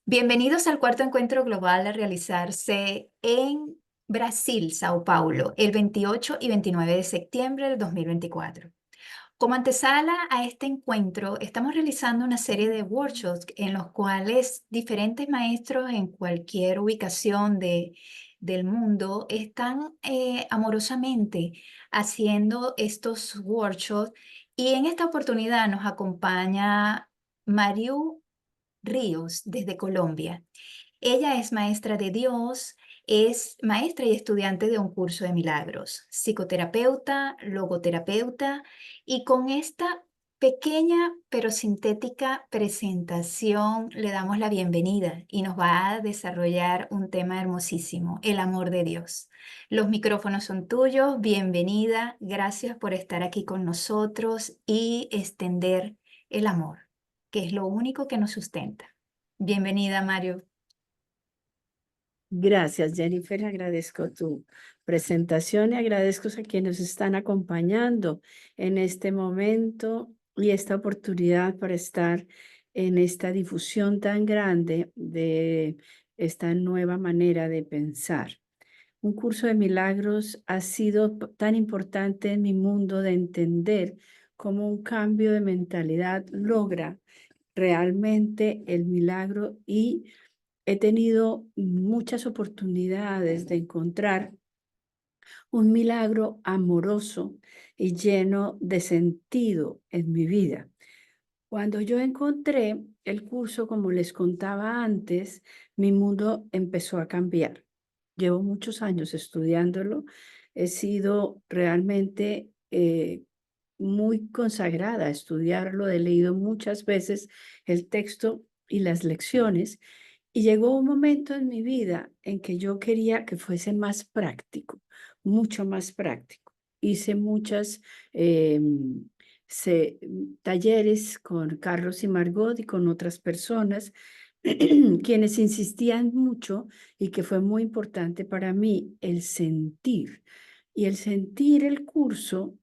Bienvenidos al cuarto encuentro global a realizarse en Brasil, Sao Paulo, el 28 y 29 de septiembre del 2024. Como antesala a este encuentro, estamos realizando una serie de workshops en los cuales diferentes maestros en cualquier ubicación del mundo están amorosamente haciendo estos workshops y en esta oportunidad nos acompaña Mariu Ríos desde Colombia. Ella es maestra de Dios, es maestra y estudiante de un curso de milagros, psicoterapeuta, logoterapeuta, y con esta pequeña pero sintética presentación le damos la bienvenida y nos va a desarrollar un tema hermosísimo, el amor de Dios. Los micrófonos son tuyos, bienvenida, gracias por estar aquí con nosotros y extender el amor, que es lo único que nos sustenta. Bienvenida, Mario. Gracias, Jennifer. Agradezco tu presentación y agradezco a quienes nos están acompañando en este momento y esta oportunidad para estar en esta difusión tan grande de esta nueva manera de pensar. Un curso de milagros ha sido tan importante en mi mundo de entender cómo un cambio de mentalidad logra realmente el milagro y he tenido muchas oportunidades de encontrar un milagro amoroso y lleno de sentido en mi vida. Cuando yo encontré el curso, como les contaba antes, mi mundo empezó a cambiar. Llevo muchos años estudiándolo. He sido realmente muy consagrada a estudiarlo. He leído muchas veces el texto y las lecciones. Y llegó un momento en mi vida en que yo quería que fuese más práctico, mucho más práctico. Hice muchas talleres con Carlos y Margot y con otras personas quienes insistían mucho y que fue muy importante para mí el sentir. Y el sentir el curso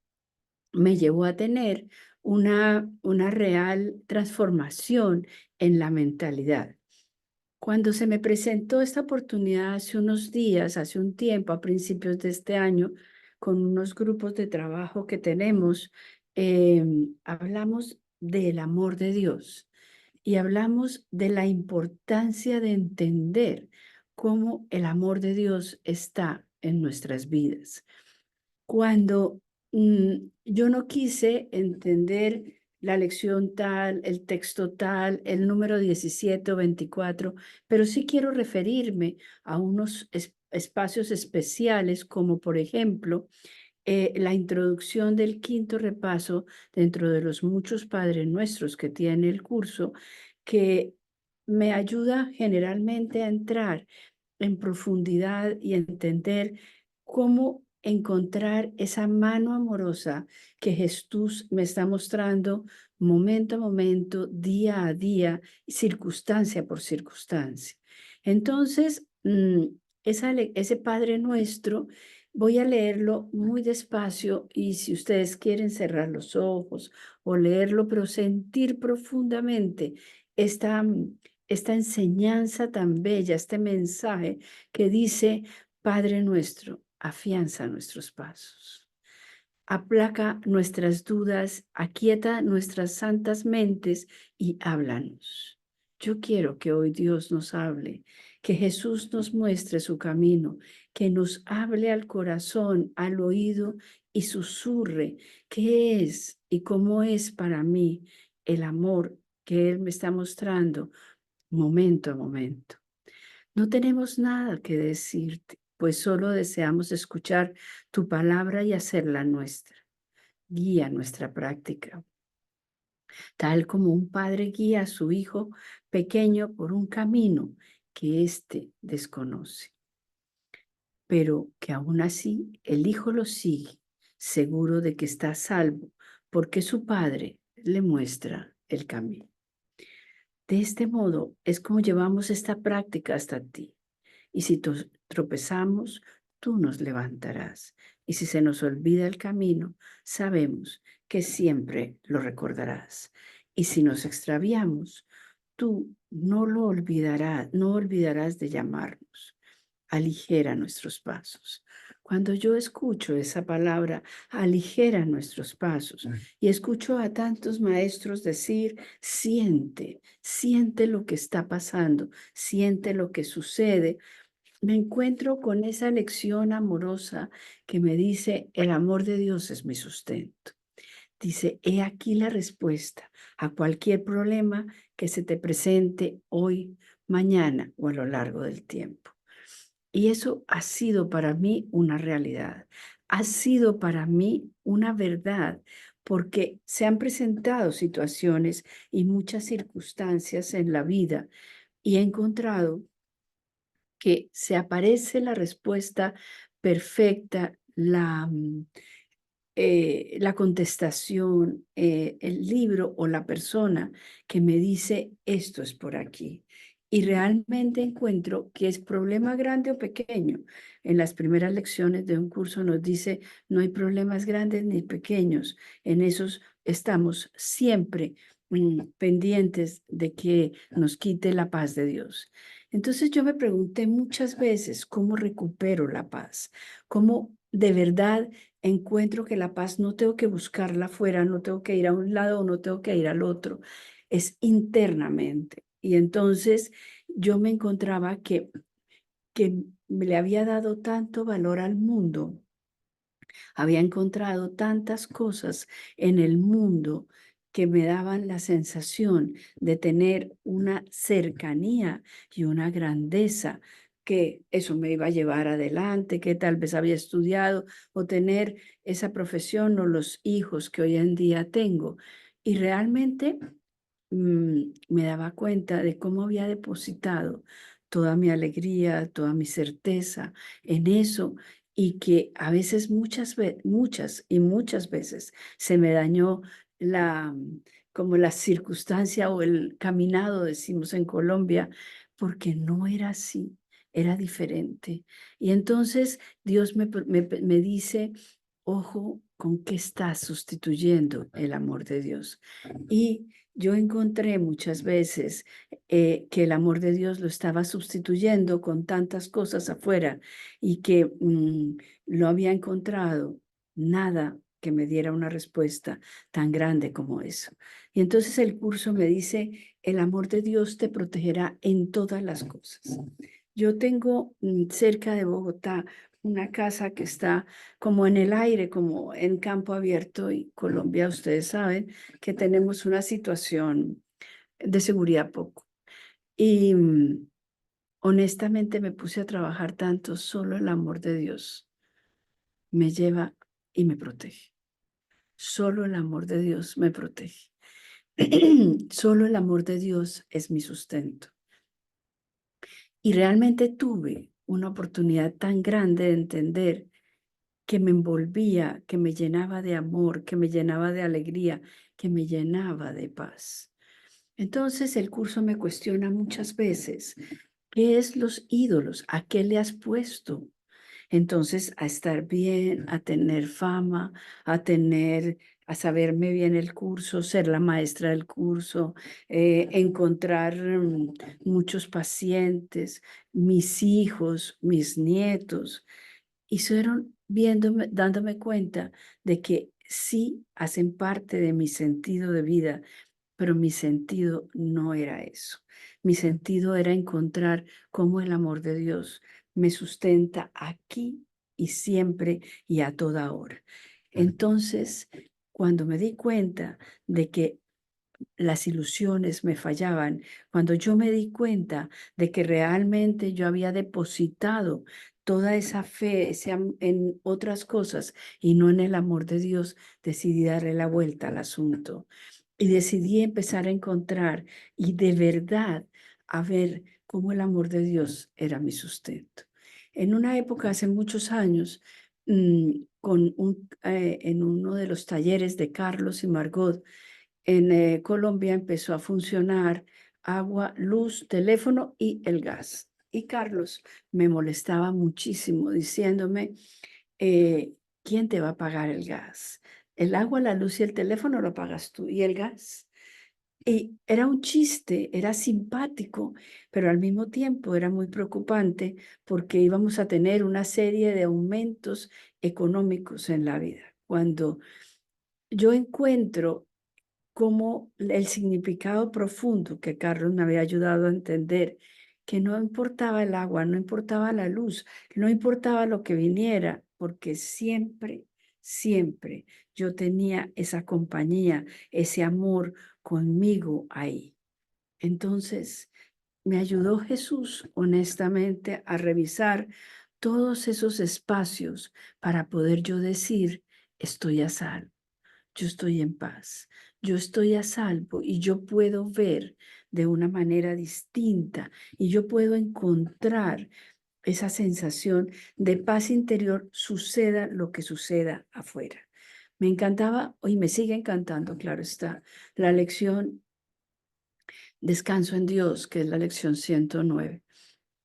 me llevó a tener una real transformación en la mentalidad. Cuando se me presentó esta oportunidad hace unos días, hace un tiempo, a principios de este año, con unos grupos de trabajo que tenemos, hablamos del amor de Dios y hablamos de la importancia de entender cómo el amor de Dios está en nuestras vidas. Cuando yo no quise entender la lección tal, el texto tal, el número 17 o 24, pero sí quiero referirme a unos espacios especiales, como por ejemplo la introducción del quinto repaso dentro de los muchos Padres Nuestros que tiene el curso, que me ayuda generalmente a entrar en profundidad y entender cómo encontrar esa mano amorosa que Jesús me está mostrando momento a momento, día a día, circunstancia por circunstancia. Entonces, ese Padre Nuestro, voy a leerlo muy despacio y si ustedes quieren cerrar los ojos o leerlo, pero sentir profundamente esta, esta enseñanza tan bella, este mensaje que dice, Padre nuestro, afianza nuestros pasos, aplaca nuestras dudas, aquieta nuestras santas mentes y háblanos. Yo quiero que hoy Dios nos hable, que Jesús nos muestre su camino, que nos hable al corazón, al oído y susurre qué es y cómo es para mí el amor que Él me está mostrando momento a momento. No tenemos nada que decirte, pues solo deseamos escuchar tu palabra y hacerla nuestra. Guía nuestra práctica, tal como un padre guía a su hijo pequeño por un camino que éste desconoce, pero que aún así el hijo lo sigue, seguro de que está a salvo, porque su padre le muestra el camino. De este modo es como llevamos esta práctica hasta ti. Y si tropezamos, tú nos levantarás. Y si se nos olvida el camino, sabemos que siempre lo recordarás. Y si nos extraviamos, tú no lo olvidarás, no olvidarás de llamarnos. Aligera nuestros pasos. Cuando yo escucho esa palabra, aligera nuestros pasos, y escucho a tantos maestros decir, siente, siente lo que está pasando, siente lo que sucede, me encuentro con esa lección amorosa que me dice, el amor de Dios es mi sustento. Dice, he aquí la respuesta a cualquier problema que se te presente hoy, mañana o a lo largo del tiempo. Y eso ha sido para mí una realidad, ha sido para mí una verdad, porque se han presentado situaciones y muchas circunstancias en la vida y he encontrado que se aparece la respuesta perfecta, la contestación, el libro o la persona que me dice esto es por aquí. Y realmente encuentro que es problema grande o pequeño. En las primeras lecciones de un curso nos dice, no hay problemas grandes ni pequeños. En esos estamos siempre pendientes de que nos quite la paz de Dios. Entonces yo me pregunté muchas veces cómo recupero la paz, cómo de verdad encuentro que la paz no tengo que buscarla afuera, no tengo que ir a un lado o no tengo que ir al otro, es internamente. Y entonces yo me encontraba que me le había dado tanto valor al mundo, había encontrado tantas cosas en el mundo que me daban la sensación de tener una cercanía y una grandeza, que eso me iba a llevar adelante, que tal vez había estudiado o tener esa profesión o los hijos que hoy en día tengo. Y realmente me daba cuenta de cómo había depositado toda mi alegría, toda mi certeza en eso y que a veces, muchas veces se me dañó como la circunstancia o el caminado, decimos en Colombia, porque no era así, era diferente. Y entonces Dios me dice, ojo, ¿con qué estás sustituyendo el amor de Dios? Y yo encontré muchas veces que el amor de Dios lo estaba sustituyendo con tantas cosas afuera y que lo había encontrado nada que me diera una respuesta tan grande como eso. Y entonces el curso me dice, el amor de Dios te protegerá en todas las cosas. Yo tengo cerca de Bogotá una casa que está como en el aire, como en campo abierto, y Colombia, ustedes saben que tenemos una situación de seguridad poco. Y honestamente me puse a trabajar tanto, solo el amor de Dios me lleva y me protege. Solo el amor de Dios me protege. Solo el amor de Dios es mi sustento. Y realmente tuve una oportunidad tan grande de entender que me envolvía, que me llenaba de amor, que me llenaba de alegría, que me llenaba de paz. Entonces el curso me cuestiona muchas veces, ¿qué es los ídolos? ¿A qué le has puesto? Entonces, a estar bien, a tener fama, a saberme bien el curso, ser la maestra del curso, encontrar muchos pacientes, mis hijos, mis nietos, y fueron dándome cuenta de que sí hacen parte de mi sentido de vida, pero mi sentido no era eso. Mi sentido era encontrar cómo el amor de Dios me sustenta aquí y siempre y a toda hora. Entonces, cuando me di cuenta de que las ilusiones me fallaban, cuando yo me di cuenta de que realmente yo había depositado toda esa fe en otras cosas y no en el amor de Dios, decidí darle la vuelta al asunto y decidí empezar a encontrar y de verdad a ver cómo el amor de Dios era mi sustento. En una época, hace muchos años, en uno de los talleres de Carlos y Margot, en Colombia empezó a funcionar agua, luz, teléfono y el gas. Y Carlos me molestaba muchísimo diciéndome, ¿quién te va a pagar el gas? El agua, la luz y el teléfono lo pagas tú. ¿Y el gas? Y era un chiste, era simpático, pero al mismo tiempo era muy preocupante porque íbamos a tener una serie de aumentos económicos en la vida. Cuando yo encuentro como el significado profundo que Carlos me había ayudado a entender, que no importaba el agua, no importaba la luz, no importaba lo que viniera, porque siempre, siempre yo tenía esa compañía, ese amor conmigo ahí. Entonces, me ayudó Jesús, honestamente, a revisar todos esos espacios para poder yo decir, estoy a salvo, yo estoy en paz, yo estoy a salvo y yo puedo ver de una manera distinta y yo puedo encontrar esa sensación de paz interior, suceda lo que suceda afuera. Me encantaba y me sigue encantando, claro está, la lección Descanso en Dios, que es la lección 109.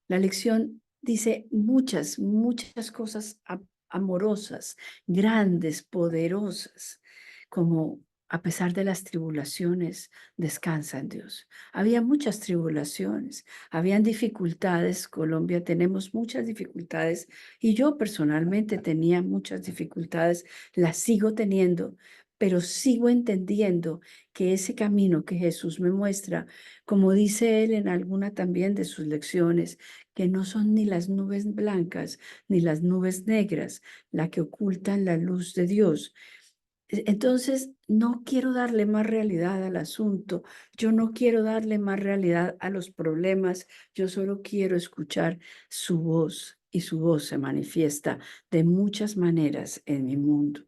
La lección dice muchas, muchas cosas amorosas, grandes, poderosas, como a pesar de las tribulaciones, descansa en Dios. Había muchas tribulaciones, habían dificultades. Colombia tenemos muchas dificultades y yo personalmente tenía muchas dificultades, las sigo teniendo, pero sigo entendiendo que ese camino que Jesús me muestra, como dice él en alguna también de sus lecciones, que no son ni las nubes blancas ni las nubes negras la que ocultan la luz de Dios. Entonces, no quiero darle más realidad al asunto, yo no quiero darle más realidad a los problemas, yo solo quiero escuchar su voz y su voz se manifiesta de muchas maneras en mi mundo.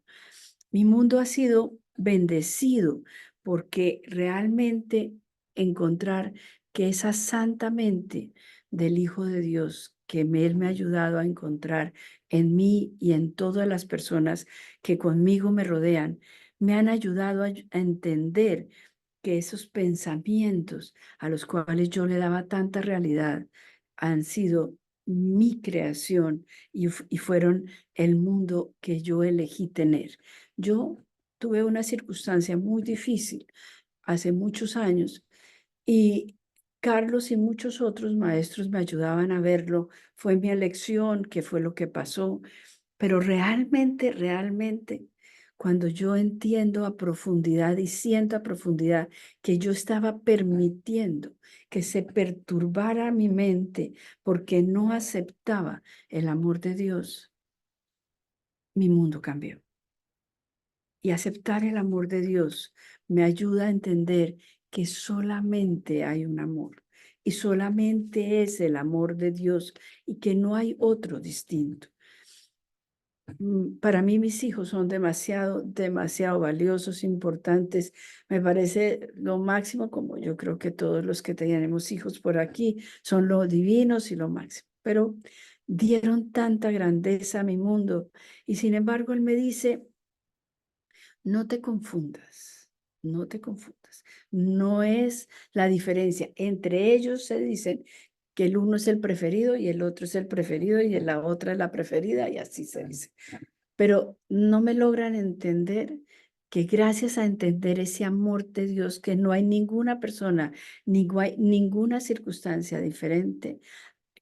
Mi mundo ha sido bendecido porque realmente encontrar que esa santa mente del Hijo de Dios él me ha ayudado a encontrar en mí y en todas las personas que conmigo me rodean, me han ayudado a entender que esos pensamientos a los cuales yo le daba tanta realidad han sido mi creación y fueron el mundo que yo elegí tener. Yo tuve una circunstancia muy difícil hace muchos años y Carlos y muchos otros maestros me ayudaban a verlo. Fue mi elección, qué fue lo que pasó, pero realmente, realmente, cuando yo entiendo a profundidad y siento a profundidad que yo estaba permitiendo que se perturbara mi mente porque no aceptaba el amor de Dios, mi mundo cambió. Y aceptar el amor de Dios me ayuda a entender que solamente hay un amor y solamente es el amor de Dios y que no hay otro distinto. Para mí mis hijos son demasiado, demasiado valiosos, importantes. Me parece lo máximo, como yo creo que todos los que tenemos hijos por aquí son lo divinos y lo máximo. Pero dieron tanta grandeza a mi mundo y sin embargo él me dice, no te confundas, no te confundas. No es la diferencia. Entre ellos se dicen que el uno es el preferido y el otro es el preferido y la otra es la preferida y así se dice. Pero no me logran entender que gracias a entender ese amor de Dios, que no hay ninguna persona, ni hay ninguna circunstancia diferente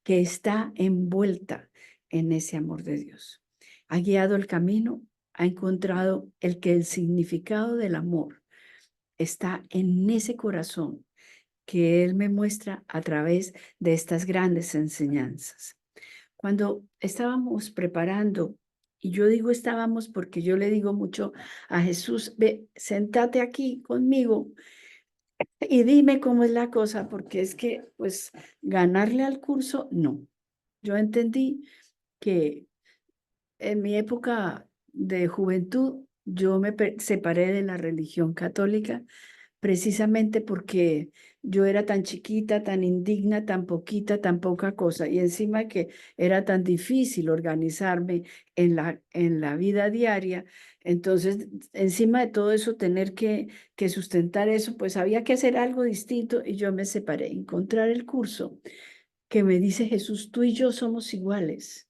que está envuelta en ese amor de Dios. Ha guiado el camino, ha encontrado el significado del amor está en ese corazón que Él me muestra a través de estas grandes enseñanzas. Cuando estábamos preparando, y yo digo estábamos porque yo le digo mucho a Jesús, ve, sentate aquí conmigo y dime cómo es la cosa, porque es que, pues, ganarle al curso, no. Yo entendí que en mi época de juventud, yo me separé de la religión católica precisamente porque yo era tan chiquita, tan indigna, tan poquita, tan poca cosa, y encima que era tan difícil organizarme en la vida diaria, entonces encima de todo eso, tener que sustentar eso, pues había que hacer algo distinto y yo me separé, encontrar el curso que me dice Jesús, tú y yo somos iguales.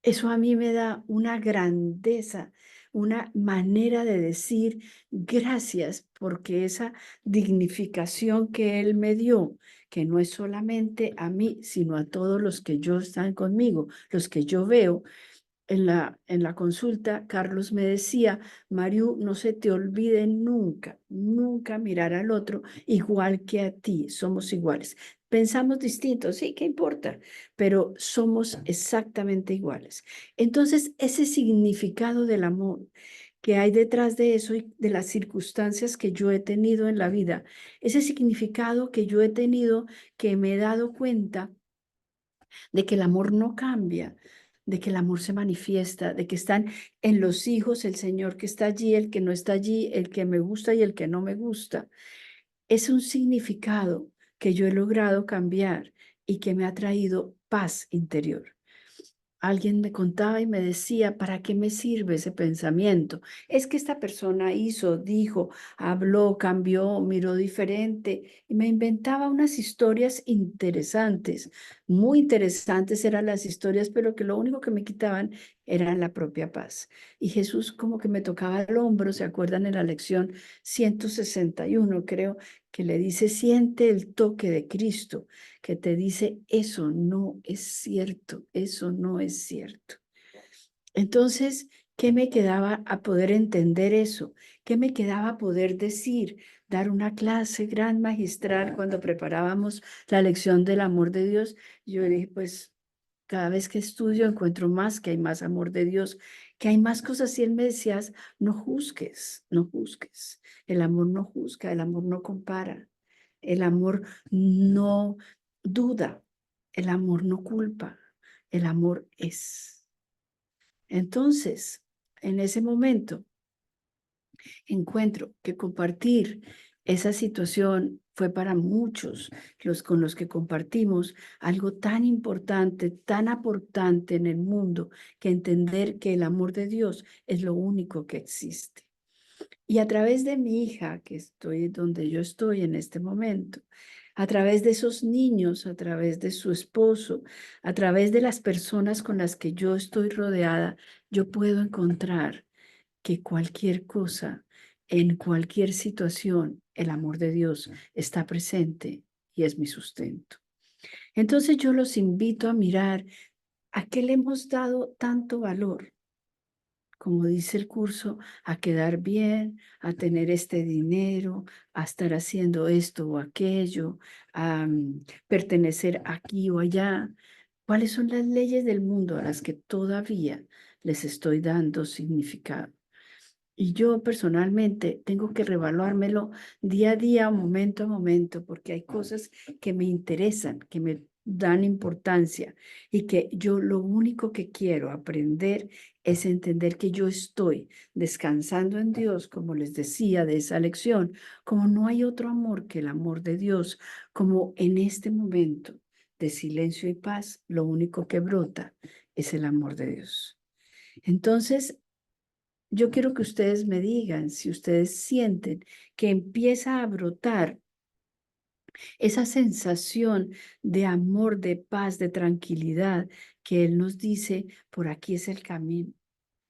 Eso a mí me da una grandeza, una manera de decir gracias porque esa dignificación que Él me dio, que no es solamente a mí, sino a todos los que yo están conmigo, los que yo veo. En la consulta, Carlos me decía, Mariu, no se te olvide nunca, nunca mirar al otro igual que a ti, somos iguales. Pensamos distintos, sí, ¿qué importa? Pero somos exactamente iguales. Entonces, ese significado del amor que hay detrás de eso y de las circunstancias que yo he tenido en la vida, ese significado que yo he tenido, que me he dado cuenta de que el amor no cambia, de que el amor se manifiesta, de que están en los hijos el Señor que está allí, el que no está allí, el que me gusta y el que no me gusta. Es un significado que yo he logrado cambiar y que me ha traído paz interior. Alguien me contaba y me decía, ¿para qué me sirve ese pensamiento? Es que esta persona hizo, dijo, habló, cambió, miró diferente y me inventaba unas historias interesantes, muy interesantes eran las historias, pero que lo único que me quitaban era la propia paz. Y Jesús como que me tocaba el hombro, ¿se acuerdan en la lección 161, creo, que le dice, siente el toque de Cristo? Que te dice, eso no es cierto, eso no es cierto. Entonces, ¿qué me quedaba a poder entender eso? ¿Qué me quedaba a poder decir? Dar una clase gran magistral cuando preparábamos la lección del amor de Dios. Yo dije, pues cada vez que estudio encuentro más, que hay más amor de Dios, que hay más cosas. Y él me decía, no juzgues, no juzgues. El amor no juzga, el amor no compara, el amor no duda, el amor no culpa, el amor es. Entonces, en ese momento, encuentro que compartir esa situación fue para muchos los con los que compartimos algo tan importante, tan aportante en el mundo, que entender que el amor de Dios es lo único que existe. Y a través de mi hija, que estoy donde yo estoy en este momento, a través de esos niños, a través de su esposo, a través de las personas con las que yo estoy rodeada, yo puedo encontrar que cualquier cosa, en cualquier situación, el amor de Dios está presente y es mi sustento. Entonces yo los invito a mirar a qué le hemos dado tanto valor, como dice el curso, a quedar bien, a tener este dinero, a estar haciendo esto o aquello, a pertenecer aquí o allá. ¿Cuáles son las leyes del mundo a las que todavía les estoy dando significado? Y yo personalmente tengo que revaluármelo día a día, momento a momento, porque hay cosas que me interesan, que me dan importancia y que yo lo único que quiero aprender es entender que yo estoy descansando en Dios, como les decía de esa lección, como no hay otro amor que el amor de Dios, como en este momento de silencio y paz, lo único que brota es el amor de Dios. Entonces, yo quiero que ustedes me digan si ustedes sienten que empieza a brotar esa sensación de amor, de paz, de tranquilidad, que Él nos dice, por aquí es el camino.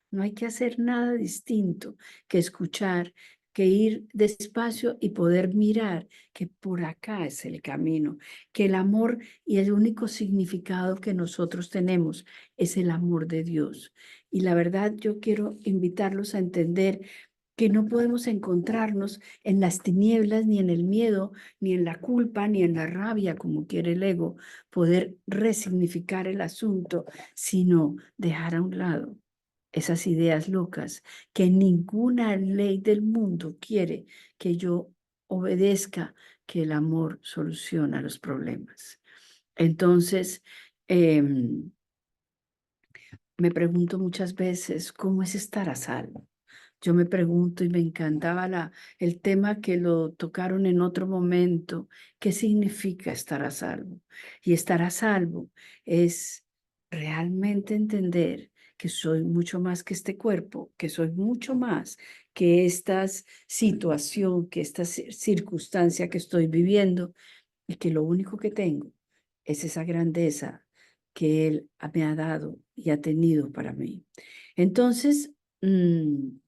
No hay que hacer nada distinto que escuchar, que ir despacio y poder mirar que por acá es el camino, que el amor y el único significado que nosotros tenemos es el amor de Dios. Y la verdad, yo quiero invitarlos a entender que no podemos encontrarnos en las tinieblas, ni en el miedo, ni en la culpa, ni en la rabia, como quiere el ego, poder resignificar el asunto, sino dejar a un lado esas ideas locas que ninguna ley del mundo quiere que yo obedezca, que el amor soluciona los problemas. Entonces, me pregunto muchas veces, ¿cómo es estar a salvo? Yo me pregunto y me encantaba el tema que lo tocaron en otro momento, ¿qué significa estar a salvo? Y estar a salvo es realmente entender que soy mucho más que este cuerpo, que soy mucho más que esta situación, que esta circunstancia que estoy viviendo y que lo único que tengo es esa grandeza que Él me ha dado y ha tenido para mí. Entonces, mm,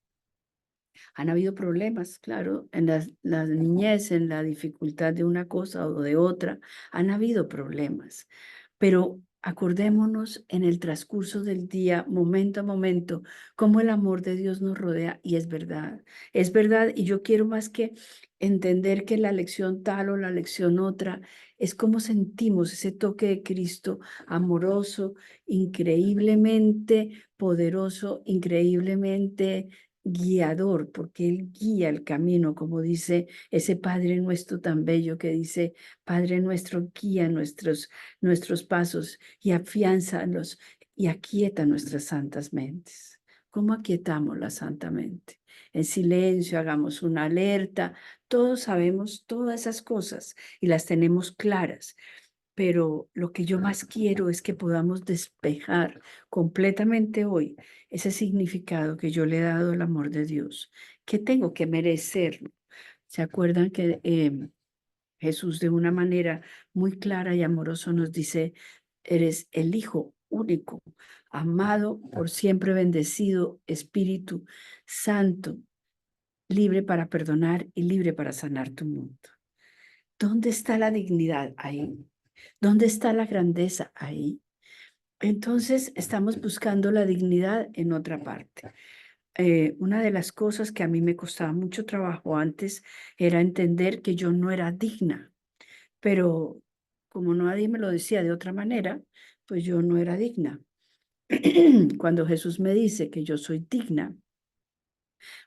han habido problemas, claro, en la niñez, en la dificultad de una cosa o de otra, han habido problemas, pero acordémonos en el transcurso del día, momento a momento, cómo el amor de Dios nos rodea y es verdad, y yo quiero más que entender que la lección tal o la lección otra, es cómo sentimos ese toque de Cristo amoroso, increíblemente poderoso, increíblemente guiador, porque Él guía el camino, como dice ese Padre nuestro tan bello que dice, Padre nuestro, guía nuestros pasos y afiánzalos y aquieta nuestras santas mentes. ¿Cómo aquietamos la santa mente? En silencio, hagamos una alerta. Todos sabemos todas esas cosas y las tenemos claras, pero lo que yo más quiero es que podamos despejar completamente hoy ese significado que yo le he dado al amor de Dios, que tengo que merecerlo. ¿Se acuerdan que Jesús de una manera muy clara y amorosa nos dice, eres el Hijo único, amado, por siempre bendecido, Espíritu Santo, libre para perdonar y libre para sanar tu mundo? ¿Dónde está la dignidad ahí? ¿Dónde está la grandeza ahí? Entonces estamos buscando la dignidad en otra parte. Una de las cosas que a mí me costaba mucho trabajo antes era entender que yo no era digna, pero como nadie me lo decía de otra manera, pues yo no era digna. Cuando Jesús me dice que yo soy digna,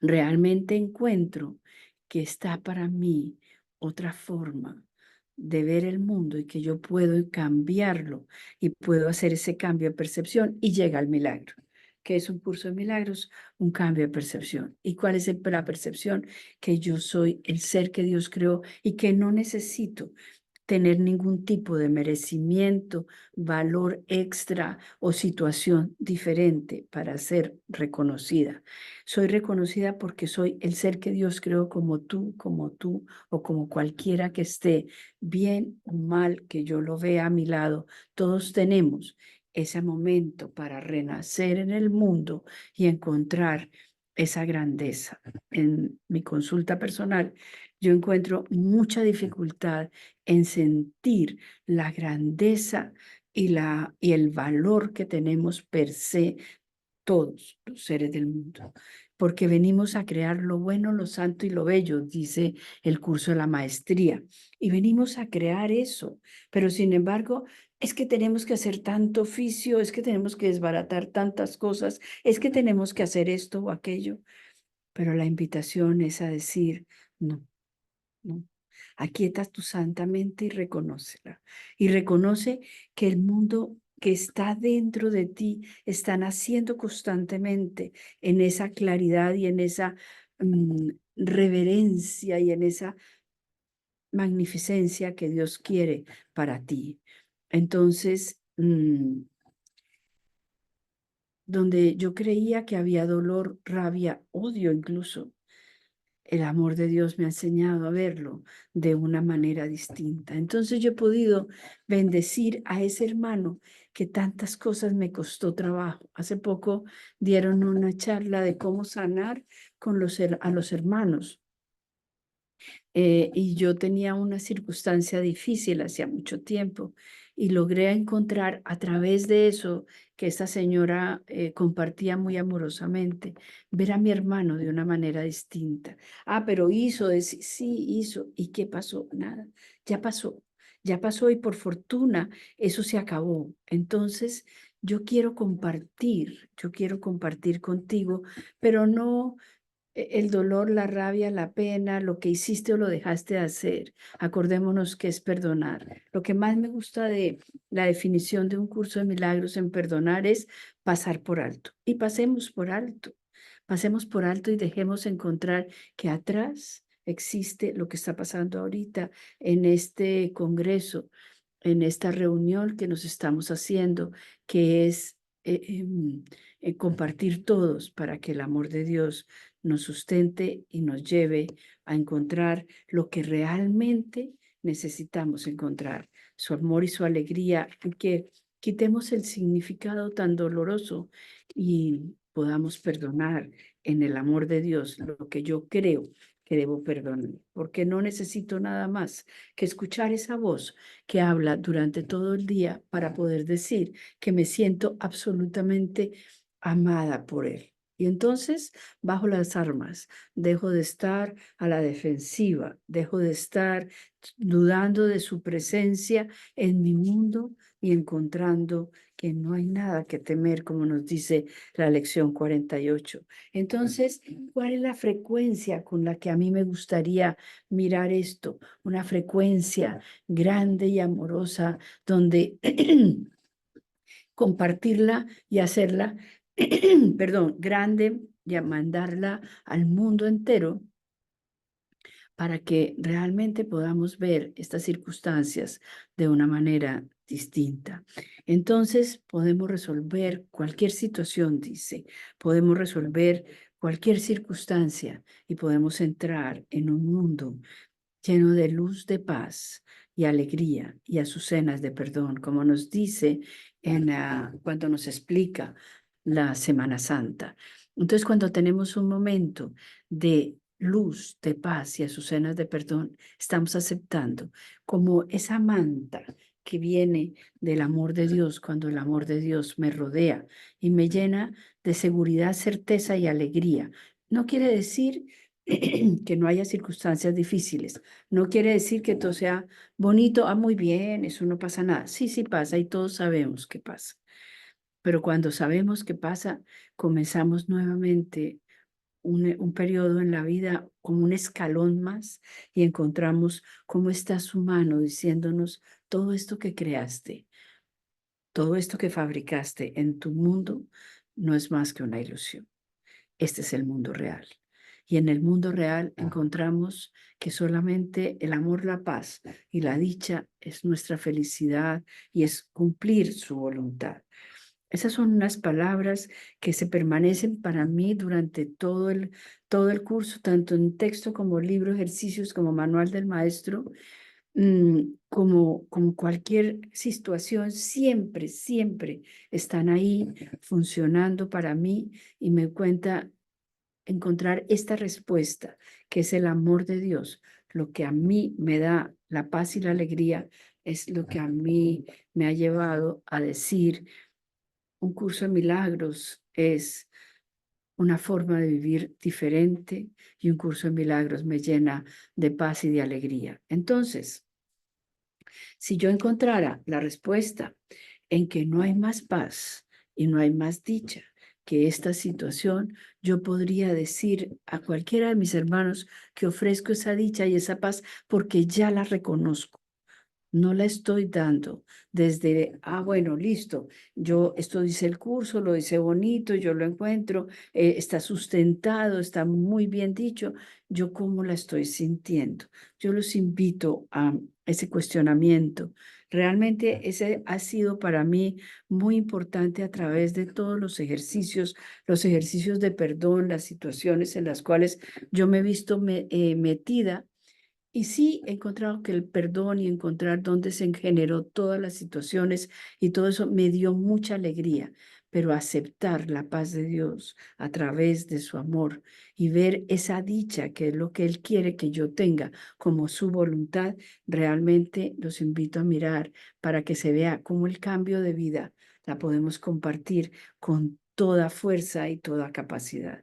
realmente encuentro que está para mí otra forma de ver el mundo y que yo puedo cambiarlo y puedo hacer ese cambio de percepción y llega el milagro. ¿Qué es un curso de milagros? Un cambio de percepción. ¿Y cuál es la percepción? Que yo soy el ser que Dios creó y que no necesito tener ningún tipo de merecimiento, valor extra o situación diferente para ser reconocida. Soy reconocida porque soy el ser que Dios creó como tú o como cualquiera que esté, bien o mal, que yo lo vea a mi lado. Todos tenemos ese momento para renacer en el mundo y encontrar esa grandeza. En mi consulta personal, yo encuentro mucha dificultad en sentir la grandeza y el valor que tenemos per se todos los seres del mundo, porque venimos a crear lo bueno, lo santo y lo bello, dice el curso de la maestría, y venimos a crear eso, pero sin embargo, es que tenemos que hacer tanto oficio, es que tenemos que desbaratar tantas cosas, es que tenemos que hacer esto o aquello, pero la invitación es a decir, no, no. Aquieta tu santa mente y reconócela. Y reconoce que el mundo que está dentro de ti está naciendo constantemente en esa claridad y en esa reverencia y en esa magnificencia que Dios quiere para ti. Entonces, donde yo creía que había dolor, rabia, odio incluso, el amor de Dios me ha enseñado a verlo de una manera distinta. Entonces yo he podido bendecir a ese hermano que tantas cosas me costó trabajo. Hace poco dieron una charla de cómo sanar a los hermanos. Y yo tenía una circunstancia difícil hacía mucho tiempo y logré encontrar a través de eso que esta señora compartía muy amorosamente, ver a mi hermano de una manera distinta. Ah, pero sí, hizo. ¿Y qué pasó? Nada, ya pasó y por fortuna eso se acabó. Entonces, yo quiero compartir contigo, pero no el dolor, la rabia, la pena, lo que hiciste o lo dejaste de hacer. Acordémonos que es perdonar. Lo que más me gusta de la definición de un curso de milagros en perdonar es pasar por alto. Y pasemos por alto. Pasemos por alto y dejemos encontrar que atrás existe lo que está pasando ahorita en este congreso, en esta reunión que nos estamos haciendo, que es compartir todos para que el amor de Dios nos sustente y nos lleve a encontrar lo que realmente necesitamos encontrar, su amor y su alegría, y que quitemos el significado tan doloroso y podamos perdonar en el amor de Dios lo que yo creo que debo perdonar, porque no necesito nada más que escuchar esa voz que habla durante todo el día para poder decir que me siento absolutamente amada por Él. Y entonces, bajo las armas, dejo de estar a la defensiva, dejo de estar dudando de su presencia en mi mundo y encontrando que no hay nada que temer, como nos dice la lección 48. Entonces, ¿cuál es la frecuencia con la que a mí me gustaría mirar esto? Una frecuencia grande y amorosa donde compartirla y hacerla, perdón, grande y a mandarla al mundo entero para que realmente podamos ver estas circunstancias de una manera distinta. Entonces podemos resolver cualquier situación, dice, podemos resolver cualquier circunstancia y podemos entrar en un mundo lleno de luz, de paz y alegría y azucenas de perdón, como nos dice cuando nos explica la Semana Santa. Entonces, cuando tenemos un momento de luz, de paz y azucenas de perdón, estamos aceptando como esa manta que viene del amor de Dios, cuando el amor de Dios me rodea y me llena de seguridad, certeza y alegría. No quiere decir que no haya circunstancias difíciles. No quiere decir que todo sea bonito, muy bien, eso no pasa nada. Sí, sí pasa y todos sabemos qué pasa. Pero cuando sabemos qué pasa, comenzamos nuevamente un periodo en la vida como un escalón más y encontramos cómo está su mano diciéndonos todo esto que creaste, todo esto que fabricaste en tu mundo no es más que una ilusión. Este es el mundo real. Y en el mundo real encontramos que solamente el amor, la paz y la dicha es nuestra felicidad y es cumplir su voluntad. Esas son unas palabras que se permanecen para mí durante todo el curso, tanto en texto como libro, ejercicios, como manual del maestro, como cualquier situación, siempre, siempre están ahí funcionando para mí y me cuenta encontrar esta respuesta, que es el amor de Dios. Lo que a mí me da la paz y la alegría es lo que a mí me ha llevado a decir, un curso de milagros es una forma de vivir diferente y un curso de milagros me llena de paz y de alegría. Entonces, si yo encontrara la respuesta en que no hay más paz y no hay más dicha que esta situación, yo podría decir a cualquiera de mis hermanos que ofrezco esa dicha y esa paz porque ya la reconozco. No la estoy dando desde, bueno, listo, yo esto hice el curso, lo hice bonito, yo lo encuentro, está sustentado, está muy bien dicho, yo cómo la estoy sintiendo. Yo los invito a ese cuestionamiento. Realmente ese ha sido para mí muy importante a través de todos los ejercicios de perdón, las situaciones en las cuales yo me he visto metida y sí, he encontrado que el perdón y encontrar dónde se generó todas las situaciones y todo eso me dio mucha alegría, pero aceptar la paz de Dios a través de su amor y ver esa dicha que es lo que Él quiere que yo tenga como su voluntad, realmente los invito a mirar para que se vea cómo el cambio de vida la podemos compartir con toda fuerza y toda capacidad.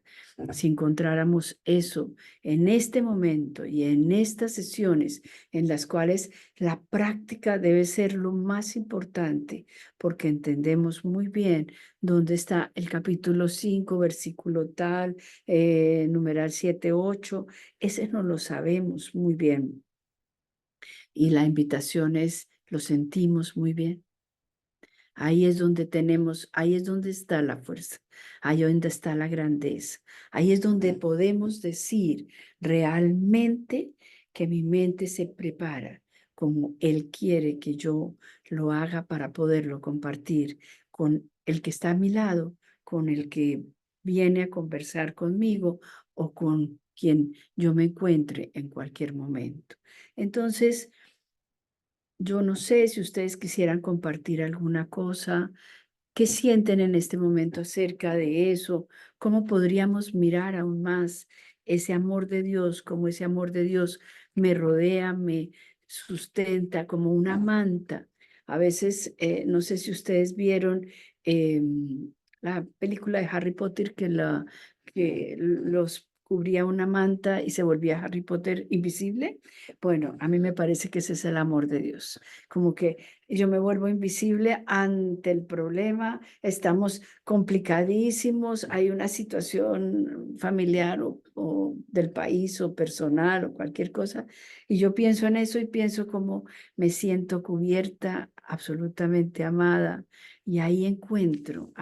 Si encontráramos eso en este momento y en estas sesiones en las cuales la práctica debe ser lo más importante, porque entendemos muy bien dónde está el capítulo 5 versículo tal, numeral 7 8 ese no lo sabemos muy bien. Y la invitación es, lo sentimos muy bien. Ahí es donde ahí es donde está la fuerza, ahí es donde está la grandeza, ahí es donde podemos decir realmente que mi mente se prepara como Él quiere que yo lo haga para poderlo compartir con el que está a mi lado, con el que viene a conversar conmigo o con quien yo me encuentre en cualquier momento. Entonces, yo no sé si ustedes quisieran compartir alguna cosa ¿Qué sienten en este momento acerca de eso? ¿Cómo podríamos mirar aún más ese amor de Dios, cómo ese amor de Dios me rodea, me sustenta como una manta? A veces, no sé si ustedes vieron la película de Harry Potter que los cubría una manta y se volvía Harry Potter invisible. Bueno, a mí me parece que ese es el amor de Dios, como que yo me vuelvo invisible ante el problema, estamos complicadísimos, hay una situación familiar o del país o personal o cualquier cosa, y yo pienso en eso y pienso como me siento cubierta, absolutamente amada, y ahí encuentro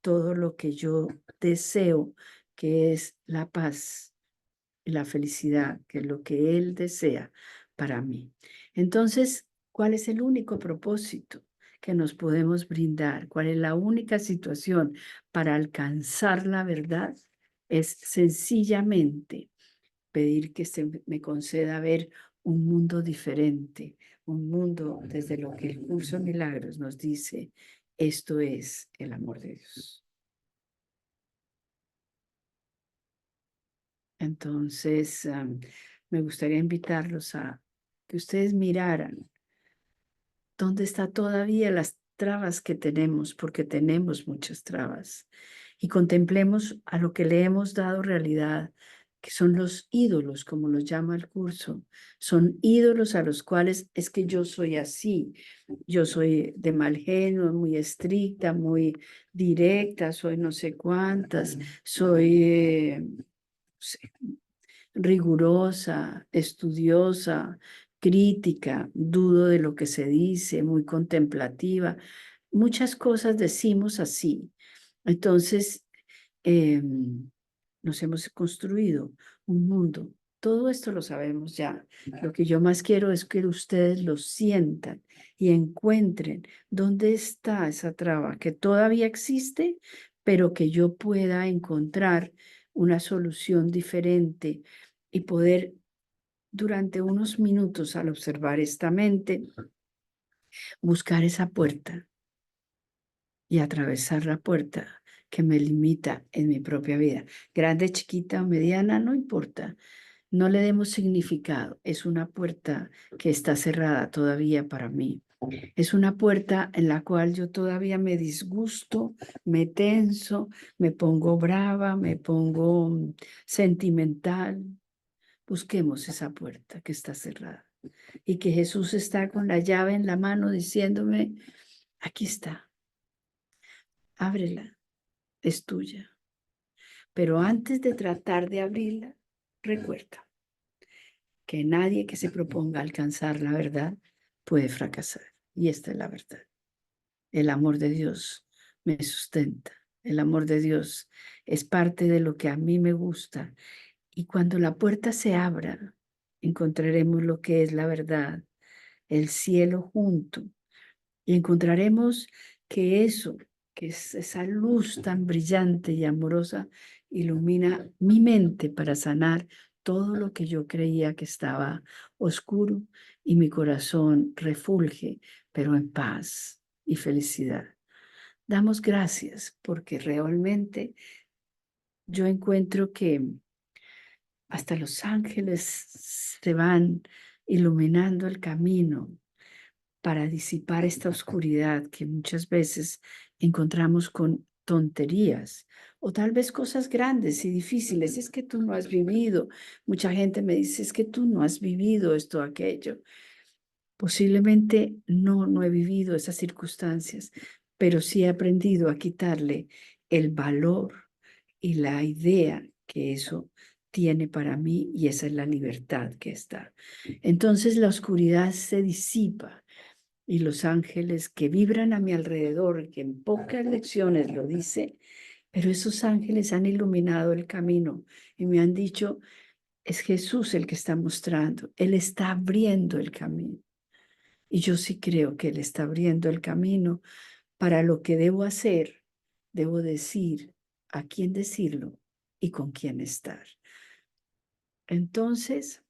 todo lo que yo deseo, que es la paz y la felicidad, que es lo que Él desea para mí. Entonces, ¿cuál es el único propósito que nos podemos brindar? ¿Cuál es la única situación para alcanzar la verdad? Es sencillamente pedir que se me conceda ver un mundo diferente, un mundo desde lo que el curso de milagros nos dice, esto es el amor de Dios. Entonces, me gustaría invitarlos a que ustedes miraran dónde está todavía las trabas que tenemos, porque tenemos muchas trabas, y contemplemos a lo que le hemos dado realidad, que son los ídolos, como los llama el curso. Son ídolos a los cuales es que yo soy así, yo soy de mal genio, muy estricta, muy directa, soy no sé cuántas, soy no sé, rigurosa, estudiosa, crítica, dudo de lo que se dice, muy contemplativa. Muchas cosas decimos así. Entonces, nos hemos construido un mundo. Todo esto lo sabemos ya. Lo que yo más quiero es que ustedes lo sientan y encuentren dónde está esa traba que todavía existe, pero que yo pueda encontrar una solución diferente y poder durante unos minutos al observar esta mente, buscar esa puerta y atravesar la puerta que me limita en mi propia vida. Grande, chiquita o mediana, no importa. No le demos significado. Es una puerta que está cerrada todavía para mí. Es una puerta en la cual yo todavía me disgusto, me tenso, me pongo brava, me pongo sentimental. Busquemos esa puerta que está cerrada y que Jesús está con la llave en la mano diciéndome, aquí está, ábrela, es tuya. Pero antes de tratar de abrirla, recuerda que nadie que se proponga alcanzar la verdad puede fracasar. Y esta es la verdad. El amor de Dios me sustenta. El amor de Dios es parte de lo que a mí me gusta. Y cuando la puerta se abra, encontraremos lo que es la verdad, el cielo junto, y encontraremos que eso, que es esa luz tan brillante y amorosa, ilumina mi mente para sanar todo lo que yo creía que estaba oscuro y mi corazón refulge, pero en paz y felicidad. Damos gracias porque realmente yo encuentro que hasta los ángeles se van iluminando el camino para disipar esta oscuridad que muchas veces encontramos con tonterías o tal vez cosas grandes y difíciles. Es que tú no has vivido. Mucha gente me dice, es que tú no has vivido esto o aquello. Posiblemente no he vivido esas circunstancias, pero sí he aprendido a quitarle el valor y la idea que eso tiene para mí, y esa es la libertad que está. Entonces la oscuridad se disipa y los ángeles que vibran a mi alrededor, que en pocas lecciones lo dice, pero esos ángeles han iluminado el camino y me han dicho, es Jesús el que está mostrando, Él está abriendo el camino. Y yo sí creo que Él está abriendo el camino para lo que debo hacer. Debo decir a quién decirlo y con quién estar. Entonces,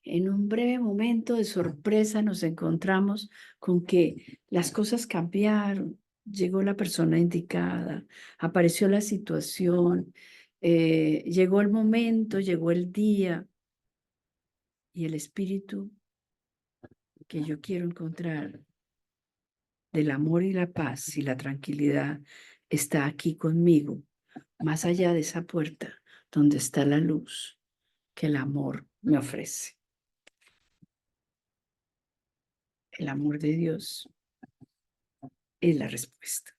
en un breve momento de sorpresa nos encontramos con que las cosas cambiaron, llegó la persona indicada, apareció la situación, llegó el momento, llegó el día y el espíritu que yo quiero encontrar del amor y la paz y la tranquilidad está aquí conmigo, más allá de esa puerta donde está la luz que el amor me ofrece. El amor de Dios es la respuesta.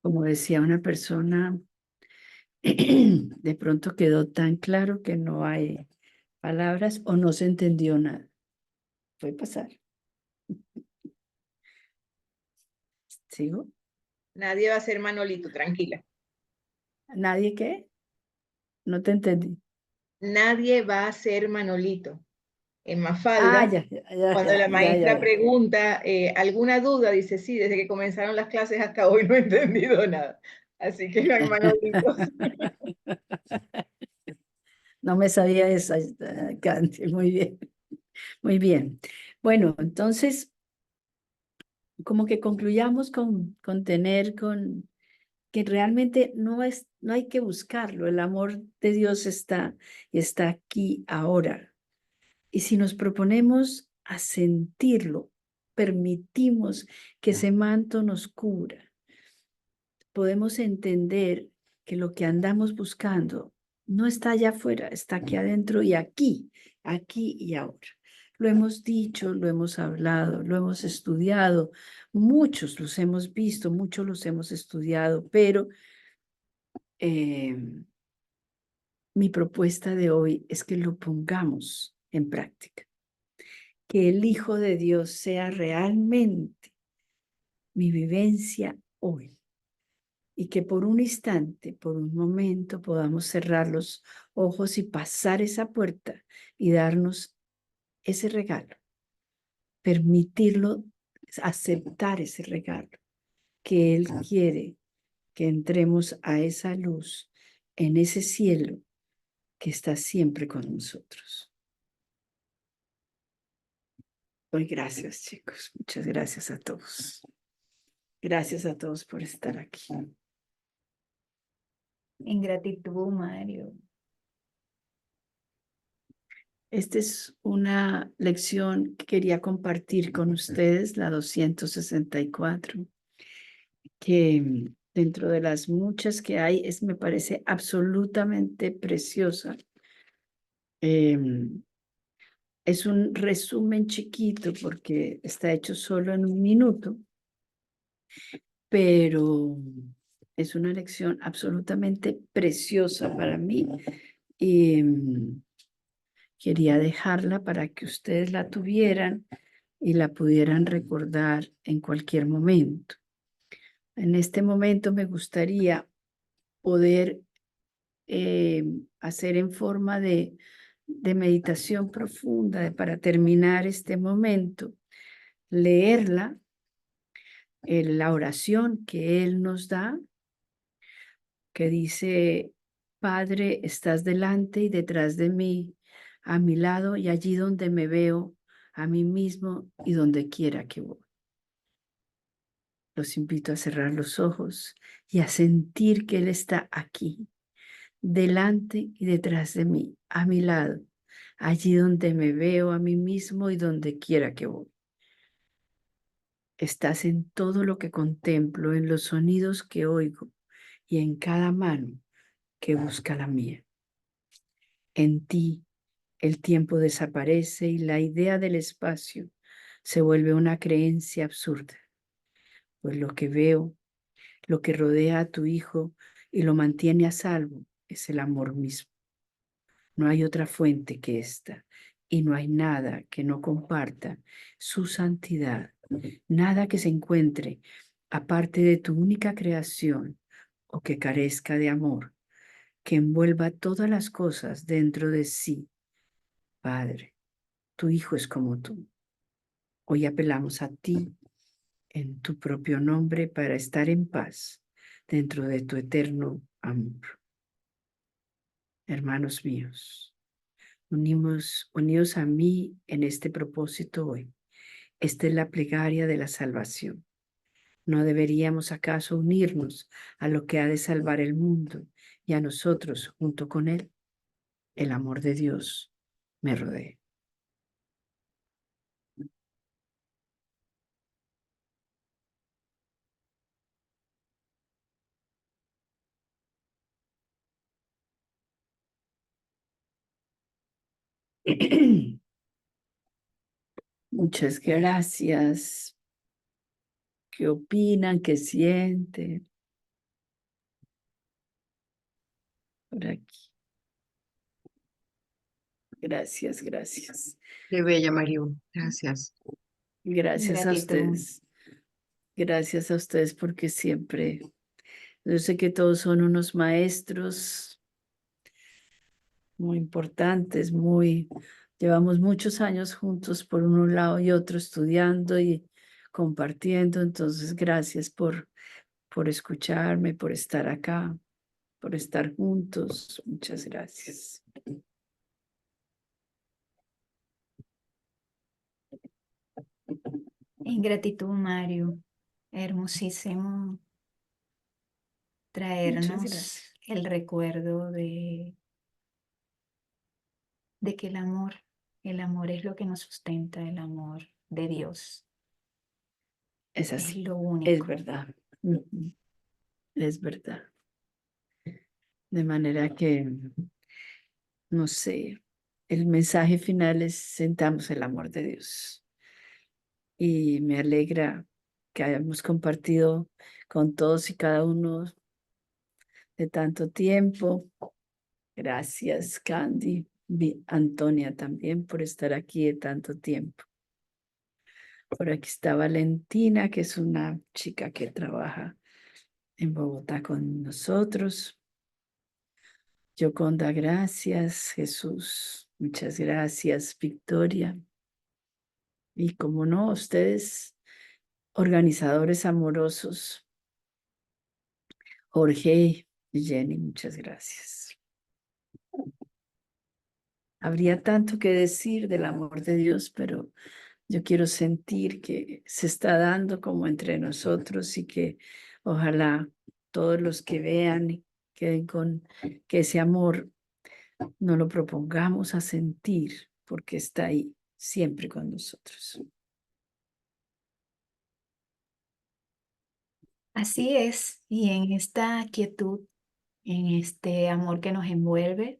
Como decía una persona, de pronto quedó tan claro que no hay palabras o no se entendió nada. Puede pasar. ¿Sigo? Nadie va a ser Manolito, tranquila. ¿Nadie qué? No te entendí. Nadie va a ser Manolito. En Ah, Mafalda, ya, ya, cuando ya, la ya, ya, maestra ya. pregunta, ¿alguna duda? Dice, sí, desde que comenzaron las clases hasta hoy no he entendido nada. Así que no hay Manolitos. No me sabía esa, Candy. Muy bien, muy bien. Bueno, entonces, como que concluyamos con tener, con que realmente no hay que buscarlo. El amor de Dios está aquí ahora. Y si nos proponemos a sentirlo, permitimos que ese manto nos cubra, podemos entender que lo que andamos buscando no está allá afuera, está aquí adentro y aquí y ahora. Lo hemos dicho, lo hemos hablado, lo hemos estudiado, muchos los hemos visto, muchos los hemos estudiado, pero mi propuesta de hoy es que lo pongamos en práctica, que el Hijo de Dios sea realmente mi vivencia hoy y que por un instante, por un momento, podamos cerrar los ojos y pasar esa puerta y darnos ese regalo, permitirlo, aceptar ese regalo, que Él quiere que entremos a esa luz, en ese cielo que está siempre con nosotros. Hoy gracias, chicos. Muchas gracias a todos. Gracias a todos por estar aquí. En gratitud, Mario. Esta es una lección que quería compartir con ustedes, la 264, que dentro de las muchas que hay, me parece absolutamente preciosa. Es un resumen chiquito porque está hecho solo en un minuto, pero es una lección absolutamente preciosa para mí y quería dejarla para que ustedes la tuvieran y la pudieran recordar en cualquier momento. En este momento me gustaría poder hacer en forma de meditación profunda para terminar este momento, leerla, la oración que Él nos da, que dice, Padre, estás delante y detrás de mí, a mi lado y allí donde me veo, a mí mismo y donde quiera que voy. Los invito a cerrar los ojos y a sentir que Él está aquí, delante y detrás de mí, a mi lado, allí donde me veo a mí mismo y donde quiera que voy. Estás en todo lo que contemplo, en los sonidos que oigo y en cada mano que busca la mía. En ti el tiempo desaparece y la idea del espacio se vuelve una creencia absurda, pues lo que veo, lo que rodea a tu hijo y lo mantiene a salvo es el amor mismo. No hay otra fuente que esta y no hay nada que no comparta su santidad, nada que se encuentre aparte de tu única creación o que carezca de amor, que envuelva todas las cosas dentro de sí. Padre, tu Hijo es como tú. Hoy apelamos a ti, en tu propio nombre para estar en paz dentro de tu eterno amor. Hermanos míos, unidos a mí en este propósito hoy. Esta es la plegaria de la salvación. ¿No deberíamos acaso unirnos a lo que ha de salvar el mundo y a nosotros junto con él? El amor de Dios me rodea. Muchas gracias. ¿Qué opinan? ¿Qué sienten? Por aquí. Gracias, gracias. Qué bella, Mariú. Gracias. Gracias a Gratitud. ustedes. Gracias a ustedes porque siempre, yo sé que todos son unos maestros muy importantes, llevamos muchos años juntos por un lado y otro estudiando y compartiendo. Entonces, gracias por escucharme, por estar acá, por estar juntos. Muchas gracias. En gratitud, Mario. Hermosísimo Muchas traernos gracias. el recuerdo de que el amor es lo que nos sustenta, el amor de Dios. Es Es así, lo es único. verdad. Ujú. Es verdad. De manera que, no sé, el mensaje final es: sentamos el amor de Dios. Y me alegra que hayamos compartido con todos y cada uno de tanto tiempo. Gracias, Candy, Antonia también por estar aquí de tanto tiempo. Por aquí está Valentina, que es una chica que trabaja en Bogotá con nosotros. Yoconda, gracias. Jesús, muchas gracias. Victoria. Y como no, ustedes, organizadores amorosos, Jorge y Jenny, muchas gracias. Habría tanto que decir del amor de Dios, pero yo quiero sentir que se está dando como entre nosotros y que ojalá todos los que vean y queden con que ese amor no lo propongamos a sentir, porque está ahí siempre con nosotros. Así es. Y en esta quietud, en este amor que nos envuelve,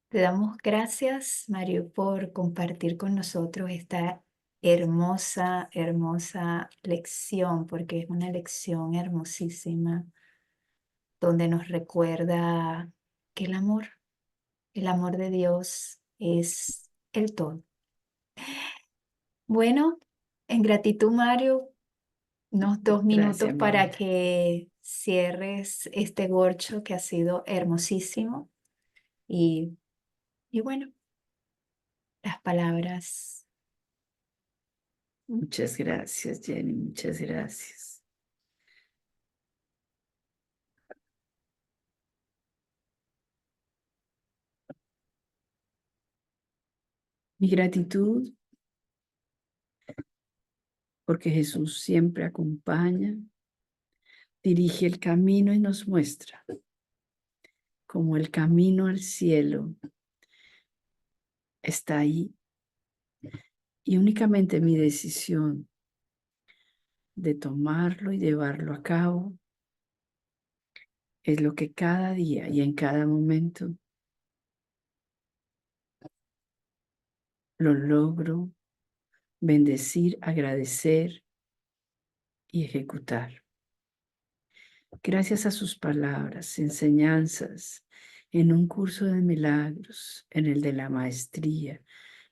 te damos gracias, Mario, por compartir con nosotros esta hermosa, hermosa lección, porque es una lección hermosísima, donde nos recuerda que el amor de Dios es el todo. Bueno, en gratitud, Mario, unos 2 minutos Gracias, mi para amor. que cierres este gorcho que ha sido hermosísimo. Y, y bueno, las palabras. Muchas gracias, Jenny, muchas gracias. Mi gratitud porque Jesús siempre acompaña, dirige el camino y nos muestra como el camino al cielo está ahí. Y únicamente mi decisión de tomarlo y llevarlo a cabo es lo que cada día y en cada momento lo logro bendecir, agradecer y ejecutar. Gracias a sus palabras, enseñanzas, en un curso de milagros, en el de la maestría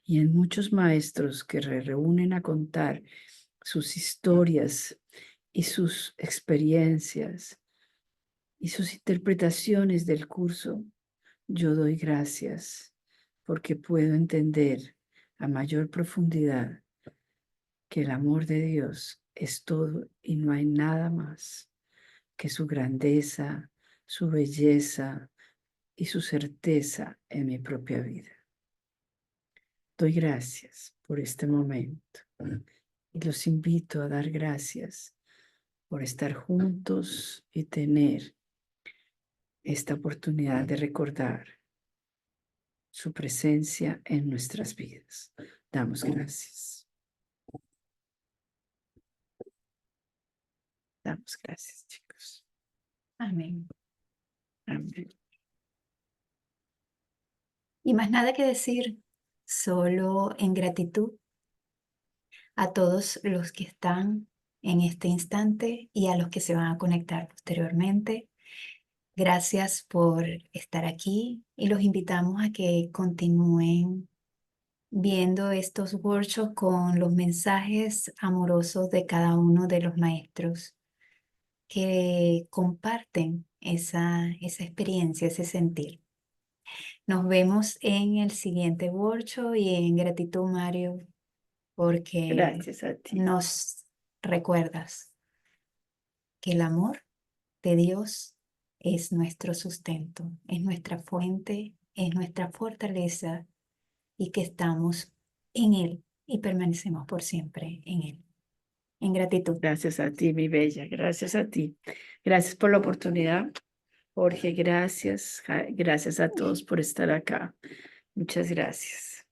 y en muchos maestros que reúnen a contar sus historias y sus experiencias y sus interpretaciones del curso, yo doy gracias porque puedo entender a mayor profundidad que el amor de Dios es todo y no hay nada más que su grandeza, su belleza y su certeza en mi propia vida. Doy gracias por este momento y los invito a dar gracias por estar juntos y tener esta oportunidad de recordar su presencia en nuestras vidas. Damos gracias. Damos gracias, chicos. Amén. Amén. Y más nada que decir, solo en gratitud a todos los que están en este instante y a los que se van a conectar posteriormente. Gracias por estar aquí y los invitamos a que continúen viendo estos workshops con los mensajes amorosos de cada uno de los maestros que comparten esa experiencia, ese sentir. Nos vemos en el siguiente workshop y en gratitud, Mario, porque Gracias a ti. nos recuerdas que el amor de Dios es nuestro sustento, es nuestra fuente, es nuestra fortaleza y que estamos en Él y permanecemos por siempre en Él. En gratitud. Gracias a ti, mi bella. Gracias a ti. Gracias por la oportunidad. Jorge, gracias. Gracias a todos por estar acá. Muchas gracias.